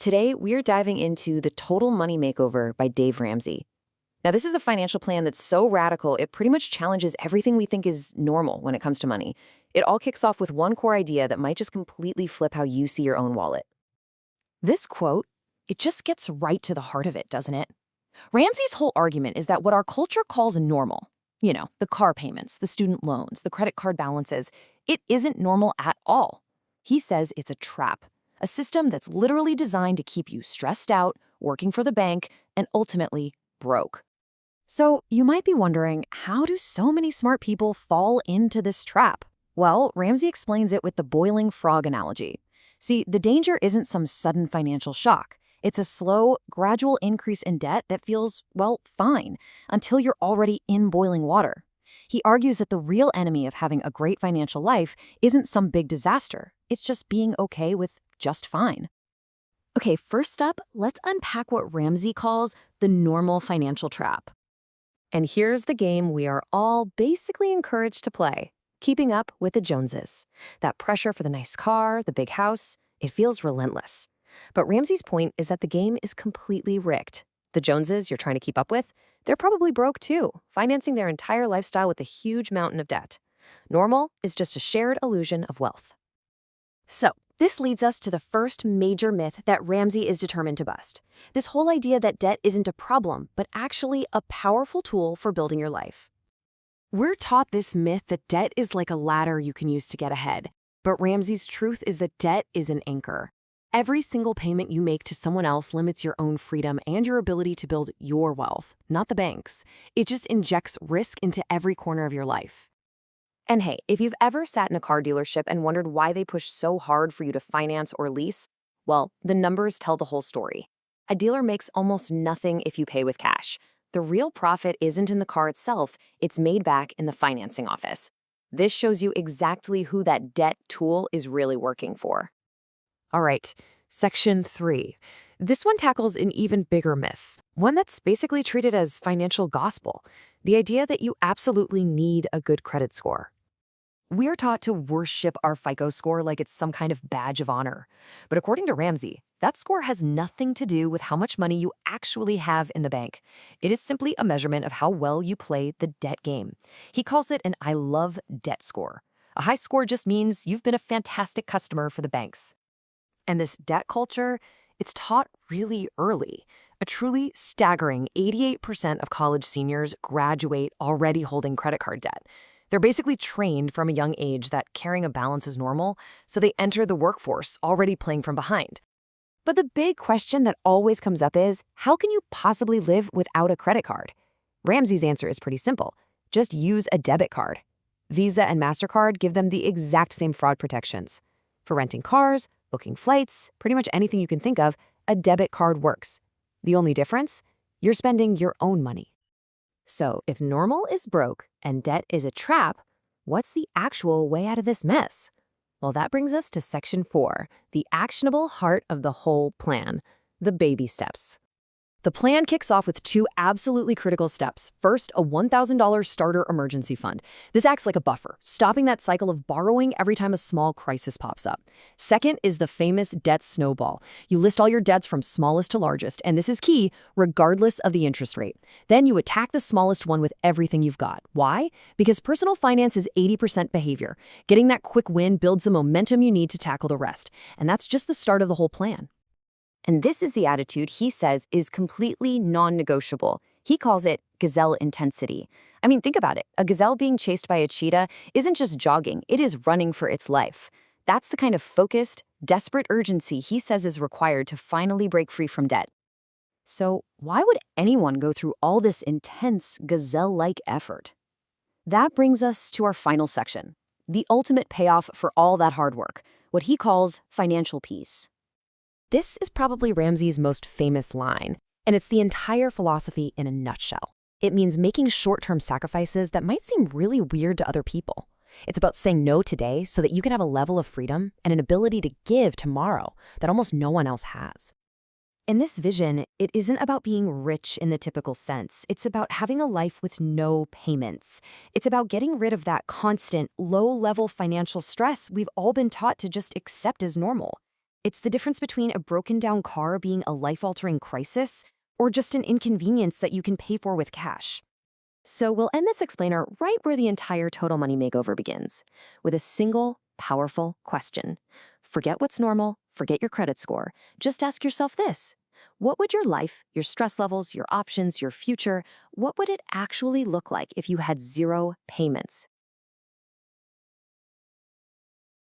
Today, we're diving into the Total Money Makeover by Dave Ramsey. Now, this is a financial plan that's so radical, it pretty much challenges everything we think is normal when it comes to money. It all kicks off with one core idea that might just completely flip how you see your own wallet. This quote, it just gets right to the heart of it, doesn't it? Ramsey's whole argument is that what our culture calls normal, the car payments, the student loans, the credit card balances, it isn't normal at all. He says it's a trap, a system that's literally designed to keep you stressed out, working for the bank, and ultimately broke. So you might be wondering, how do so many smart people fall into this trap? Well, Ramsey explains it with the boiling frog analogy. See, the danger isn't some sudden financial shock. It's a slow, gradual increase in debt that feels, well, fine, until you're already in boiling water. He argues that the real enemy of having a great financial life isn't some big disaster. It's just being okay with just fine. Okay, first up, let's unpack what Ramsey calls the normal financial trap. And here's the game we are all basically encouraged to play. Keeping up with the Joneses. That pressure for the nice car, the big house, it feels relentless. But Ramsey's point is that the game is completely rigged. The Joneses you're trying to keep up with, they're probably broke too, financing their entire lifestyle with a huge mountain of debt. Normal is just a shared illusion of wealth. So, this leads us to the first major myth that Ramsey is determined to bust. This whole idea that debt isn't a problem, but actually a powerful tool for building your life. We're taught this myth that debt is like a ladder you can use to get ahead. But Ramsey's truth is that debt is an anchor. Every single payment you make to someone else limits your own freedom and your ability to build your wealth, not the bank's. It just injects risk into every corner of your life. And hey, if you've ever sat in a car dealership and wondered why they push so hard for you to finance or lease, well, the numbers tell the whole story. A dealer makes almost nothing if you pay with cash. The real profit isn't in the car itself, it's made back in the financing office. This shows you exactly who that debt tool is really working for. All right, section 3. This one tackles an even bigger myth, one that's basically treated as financial gospel, the idea that you absolutely need a good credit score. We're taught to worship our FICO score like it's some kind of badge of honor. But according to Ramsey, that score has nothing to do with how much money you actually have in the bank. It is simply a measurement of how well you play the debt game. He calls it an I love debt score. A high score just means you've been a fantastic customer for the banks. And this debt culture, it's taught really early. A truly staggering 88% of college seniors graduate already holding credit card debt. They're basically trained from a young age that carrying a balance is normal, so they enter the workforce already playing from behind. But the big question that always comes up is, how can you possibly live without a credit card? Ramsey's answer is pretty simple. Just use a debit card. Visa and MasterCard give them the exact same fraud protections. For renting cars, booking flights, pretty much anything you can think of, a debit card works. The only difference? You're spending your own money. So if normal is broke and debt is a trap, what's the actual way out of this mess? Well, that brings us to section 4, the actionable heart of the whole plan, the baby steps. The plan kicks off with 2 absolutely critical steps. First, a $1,000 starter emergency fund. This acts like a buffer, stopping that cycle of borrowing every time a small crisis pops up. Second is the famous debt snowball. You list all your debts from smallest to largest, and this is key, regardless of the interest rate. Then you attack the smallest one with everything you've got. Why? Because personal finance is 80% behavior. Getting that quick win builds the momentum you need to tackle the rest. And that's just the start of the whole plan. And this is the attitude he says is completely non-negotiable. He calls it Gazelle intensity. I mean, think about it. A gazelle being chased by a cheetah isn't just jogging, it is running for its life. That's the kind of focused, desperate urgency he says is required to finally break free from debt. So why would anyone go through all this intense, gazelle-like effort? That brings us to our final section, the ultimate payoff for all that hard work, what he calls financial peace. This is probably Ramsey's most famous line, and it's the entire philosophy in a nutshell. It means making short-term sacrifices that might seem really weird to other people. It's about saying no today so that you can have a level of freedom and an ability to give tomorrow that almost no one else has. In this vision, it isn't about being rich in the typical sense. It's about having a life with no payments. It's about getting rid of that constant, low-level financial stress we've all been taught to just accept as normal. It's the difference between a broken down car being a life-altering crisis or just an inconvenience that you can pay for with cash. So we'll end this explainer right where the entire Total Money Makeover begins, with a single, powerful question. Forget what's normal, forget your credit score. Just ask yourself this. What would your life, your stress levels, your options, your future, what would it actually look like if you had zero payments?